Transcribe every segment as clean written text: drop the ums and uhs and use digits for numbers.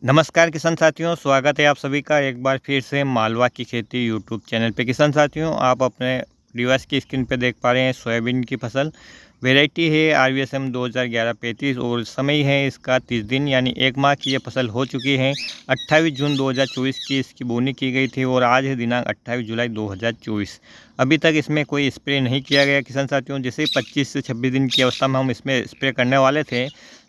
नमस्कार किसान साथियों, स्वागत है आप सभी का एक बार फिर से मालवा की खेती यूट्यूब चैनल पे। किसान साथियों, आप अपने डिवाइस की स्क्रीन पे देख पा रहे हैं सोयाबीन की फसल। वैरायटी है RVSM 2011-35 और समय है इसका 30 दिन, यानी 1 माह की ये फसल हो चुकी है। 28 जून 2024 की इसकी बोनी की गई थी और आज है दिनांक 28 जुलाई 2024। अभी तक इसमें कोई स्प्रे नहीं किया गया किसान साथियों। जैसे 25 से 26 दिन की अवस्था में हम इसमें स्प्रे करने वाले थे,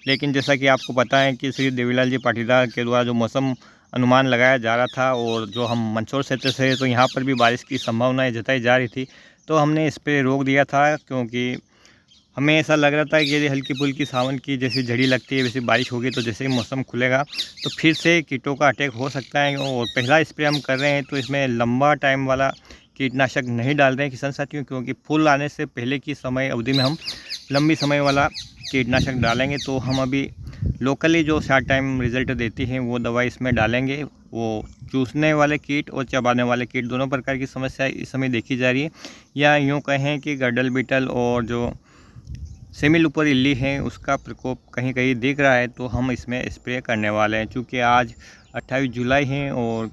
लेकिन जैसा कि आपको पता है कि श्री देवीलाल जी पाटीदार के द्वारा जो मौसम अनुमान लगाया जा रहा था और जो हम मंदसौर क्षेत्र से, तो यहाँ पर भी बारिश की संभावनाएं जताई जा रही थी, तो हमने इस पर रोक दिया था। क्योंकि हमें ऐसा लग रहा था कि यदि हल्की फुल्की सावन की जैसी झड़ी लगती है वैसी बारिश होगी, तो जैसे ही मौसम खुलेगा तो फिर से कीटों का अटैक हो सकता है। और पहला स्प्रे हम कर रहे हैं तो इसमें लंबा टाइम वाला कीटनाशक नहीं डाल रहे हैं किसान साथियों, क्योंकि फूल आने से पहले की समय अवधि में हम लंबी समय वाला कीटनाशक डालेंगे। तो हम अभी लोकली जो शॉर्ट टाइम रिजल्ट देती है वो दवाई इसमें डालेंगे। वो चूसने वाले कीट और चबाने वाले कीट दोनों प्रकार की समस्या इस समय देखी जा रही है, या यूँ कहें कि गडल बीटल और जो सेमी लूपर इल्ली है उसका प्रकोप कहीं कहीं दिख रहा है, तो हम इसमें स्प्रे करने वाले हैं। चूँकि आज 28 जुलाई है और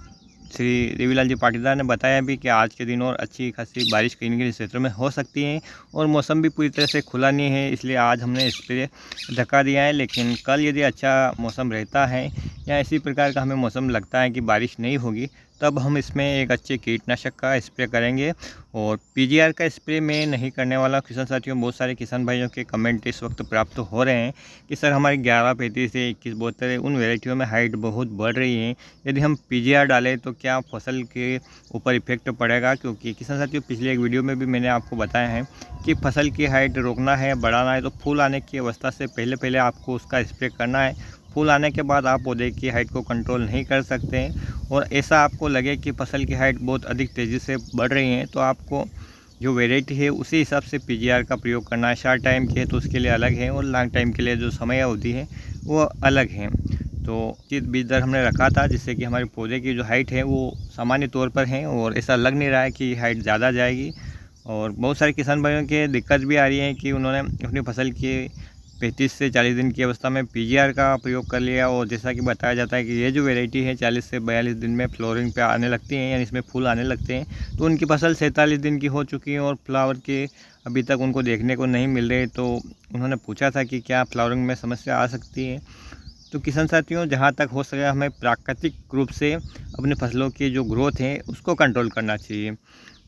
श्री देवीलाल जी पाटीदार ने बताया भी कि आज के दिन और अच्छी खासी बारिश कहीं न कहीं क्षेत्रों में हो सकती है और मौसम भी पूरी तरह से खुला नहीं है, इसलिए आज हमने स्प्रे धक्का दिया है। लेकिन कल यदि अच्छा मौसम रहता है या इसी प्रकार का हमें मौसम लगता है कि बारिश नहीं होगी, तब हम इसमें एक अच्छे कीटनाशक का स्प्रे करेंगे। और PGR का स्प्रे मैं नहीं करने वाला किसान साथियों। बहुत सारे किसान भाइयों के कमेंट इस वक्त प्राप्त हो रहे हैं कि सर हमारी 11-35 से 21-72 उन वेराइटियों में हाइट बहुत बढ़ रही है, यदि हम PGR डालें तो क्या फसल के ऊपर इफेक्ट पड़ेगा। क्योंकि किसान साथियों, पिछले एक वीडियो में भी मैंने आपको बताया है कि फसल की हाइट रोकना है, बढ़ाना है, तो फूल आने की अवस्था से पहले पहले आपको उसका स्प्रे करना है। फूल आने के बाद आप पौधे की हाइट को कंट्रोल नहीं कर सकते हैं और ऐसा आपको लगे कि फसल की हाइट बहुत अधिक तेज़ी से बढ़ रही है, तो आपको जो वेराइटी है उसी हिसाब से PGR का प्रयोग करना है। शॉर्ट टाइम के है तो उसके लिए अलग है और लॉन्ग टाइम के लिए जो समय अवधि है वो अलग है। तो उचित बीज दर हमने रखा था जिससे कि हमारे पौधे की जो हाइट है वो सामान्य तौर पर है और ऐसा लग नहीं रहा है कि हाइट ज़्यादा जाएगी। और बहुत सारे किसान भाइयों के दिक्कत भी आ रही है कि उन्होंने अपनी फसल की 35 से 40 दिन की अवस्था में PGR का प्रयोग कर लिया और जैसा कि बताया जाता है कि ये जो वैरायटी है 40 से 42 दिन में फ्लोरिंग पे आने लगती हैं, यानी इसमें फूल आने लगते हैं। तो उनकी फसल 47 दिन की हो चुकी है और फ्लावर के अभी तक उनको देखने को नहीं मिल रहे। तो उन्होंने पूछा था कि क्या फ्लावरिंग में समस्या आ सकती है। तो किसान साथियों, जहाँ तक हो सके हमें प्राकृतिक रूप से अपनी फसलों की जो ग्रोथ है उसको कंट्रोल करना चाहिए।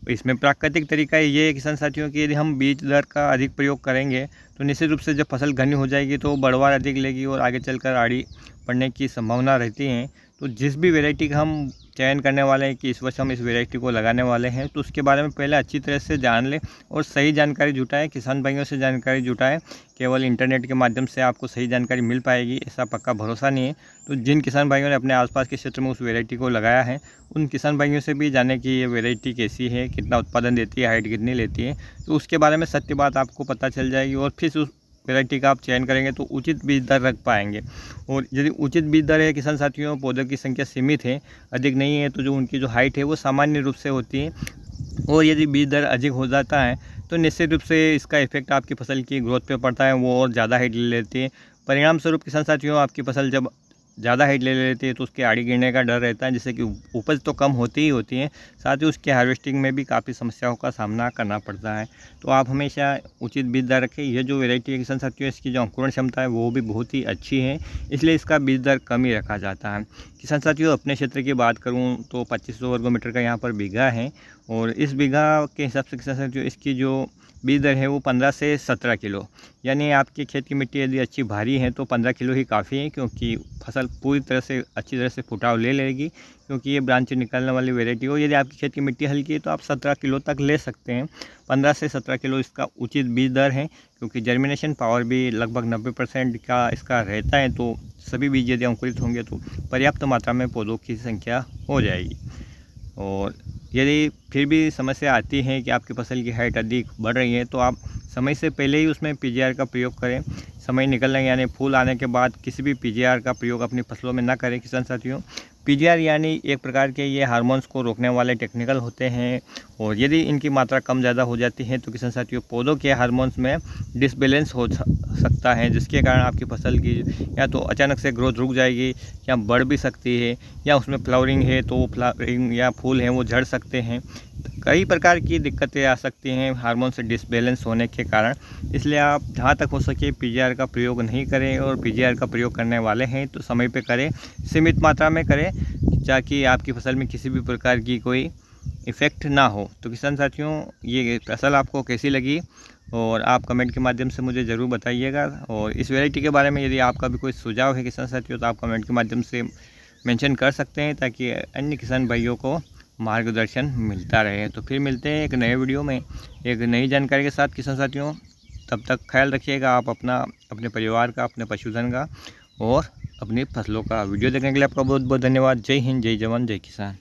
इसमें प्राकृतिक तरीका ये है किसान साथियों कि यदि हम बीज दर का अधिक प्रयोग करेंगे तो निश्चित रूप से जब फसल घनी हो जाएगी तो बढ़वार अधिक लेगी और आगे चलकर आड़ी पड़ने की संभावना रहती है। तो जिस भी वैरायटी का हम चयन करने वाले हैं कि इस वर्ष हम इस वैरायटी को लगाने वाले हैं, तो उसके बारे में पहले अच्छी तरह से जान लें और सही जानकारी जुटाएं। किसान भाइयों से जानकारी जुटाएं। केवल इंटरनेट के माध्यम से आपको सही जानकारी मिल पाएगी ऐसा पक्का भरोसा नहीं है। तो जिन किसान भाइयों ने अपने आसपास के क्षेत्र में उस वैरायटी को लगाया है, उन किसान भाइयों से भी जाने कि ये वैरायटी कैसी है, कितना उत्पादन देती है, हाइट कितनी लेती है, तो उसके बारे में सत्य बात आपको पता चल जाएगी और फिर उस वैरायटी का आप चयन करेंगे तो उचित बीज दर रख पाएंगे। और यदि उचित बीज दर है किसान साथियों, पौधों की संख्या सीमित है, अधिक नहीं है, तो जो उनकी जो हाइट है वो सामान्य रूप से होती है। और यदि बीज दर अधिक हो जाता है तो निश्चित रूप से इसका इफेक्ट आपकी फसल की ग्रोथ पे पड़ता है, वो और ज़्यादा हाइट ले लेती है। परिणाम स्वरूप किसान साथियों, आपकी फसल जब ज़्यादा हाइट ले लेती है तो उसके आड़ी गिरने का डर रहता है, जिससे कि उपज तो कम होती ही होती है, साथ ही उसके हार्वेस्टिंग में भी काफ़ी समस्याओं का सामना करना पड़ता है। तो आप हमेशा उचित बीज दर रखें। ये जो वैरायटी है किसान साथियों, इसकी जो अंकुरण क्षमता है वो भी बहुत ही अच्छी है, इसलिए इसका बीज दर कम ही रखा जाता है। किसान साथियों, अपने क्षेत्र की बात करूँ तो 2500 वर्ग मीटर का यहाँ पर बीघा है और इस बीघा के हिसाब से किसान साथियों इसकी जो बीज दर है वो 15 से 17 किलो, यानी आपके खेत की मिट्टी यदि अच्छी भारी है तो 15 किलो ही काफ़ी है, क्योंकि फसल पूरी तरह से अच्छी तरह से फुटाव ले लेगी, क्योंकि ये ब्रांच निकलने वाली वैरायटी हो। यदि आपकी खेत की मिट्टी हल्की है तो आप 17 किलो तक ले सकते हैं। 15 से 17 किलो इसका उचित बीज दर है, क्योंकि जर्मिनेशन पावर भी लगभग 90% का इसका रहता है। तो सभी बीज यदि अंकुरित होंगे तो पर्याप्त मात्रा में पौधों की संख्या हो जाएगी। और यदि फिर भी समस्या आती है कि आपकी फसल की हाइट अधिक बढ़ रही है, तो आप समय से पहले ही उसमें PGR का प्रयोग करें। समय निकलने यानी फूल आने के बाद किसी भी PGR का प्रयोग अपनी फसलों में ना करें किसान साथियों। PGR यानी एक प्रकार के ये हार्मोन्स को रोकने वाले टेक्निकल होते हैं और यदि इनकी मात्रा कम ज़्यादा हो जाती है तो किसान साथियों पौधों के हार्मोन्स में डिसबैलेंस हो सकता है, जिसके कारण आपकी फसल की या तो अचानक से ग्रोथ रुक जाएगी या बढ़ भी सकती है, या उसमें फ्लावरिंग है तो फ्लावरिंग या फूल हैं वो झड़ सकते हैं। कई प्रकार की दिक्कतें आ सकती हैं हार्मोन से डिसबैलेंस होने के कारण। इसलिए आप जहाँ तक हो सके पीजीआर का प्रयोग नहीं करें, और पीजीआर का प्रयोग करने वाले हैं तो समय पे करें, सीमित मात्रा में करें, ताकि आपकी फसल में किसी भी प्रकार की कोई इफ़ेक्ट ना हो। तो किसान साथियों, ये फसल आपको कैसी लगी और आप कमेंट के माध्यम से मुझे ज़रूर बताइएगा। और इस वैरायटी के बारे में यदि आपका भी कोई सुझाव है किसान साथियों, तो आप कमेंट के माध्यम से मेंशन कर सकते हैं, ताकि अन्य किसान भाइयों को मार्गदर्शन मिलता रहे। तो फिर मिलते हैं एक नए वीडियो में एक नई जानकारी के साथ किसान साथियों। तब तक ख्याल रखिएगा आप अपना, अपने परिवार का, अपने पशुधन का और अपनी फसलों का। वीडियो देखने के लिए आपका बहुत बहुत धन्यवाद। जय हिंद, जय जवान, जय किसान।